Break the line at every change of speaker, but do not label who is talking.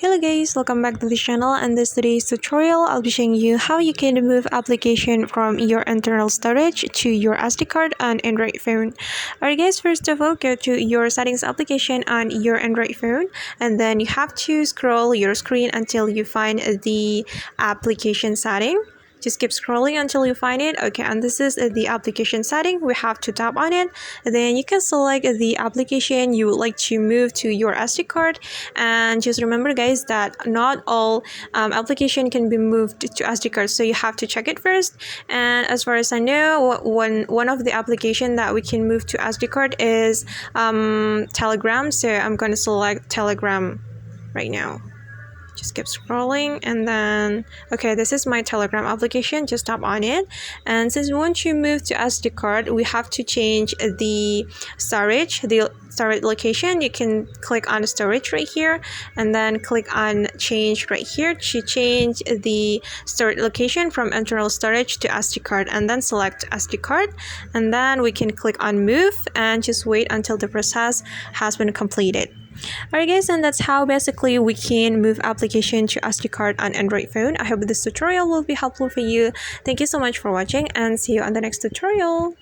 Hello guys, welcome back to the channel. And this today's tutorial, I'll be showing you how you can move application from your internal storage to your SD card on Android phone. Alright guys, first of all, go to your settings application on your Android phone, and then you have to scroll your screen until you find the application setting. Just keep scrolling until you find it. Okay, and this is the application setting. We have to tap on it. Then you can select the application you would like to move to your SD card. And just remember guys that not all application can be moved to SD card, so you have to check it first. And as far as I know, one of the application that we can move to SD card is Telegram. So I'm going to select Telegram right now. Just keep scrolling, and then okay, this is my Telegram application. Just tap on it, and since we want to move to SD card, we have to change the storage location. You can click on storage right here, and then click on change right here to change the storage location from internal storage to SD card, and then select SD card, and then we can click on move and just wait until the process has been completed. Alright guys, and that's how basically we can move application to SD card on Android phone. I hope this tutorial will be helpful for you. Thank you so much for watching, and see you on the next tutorial.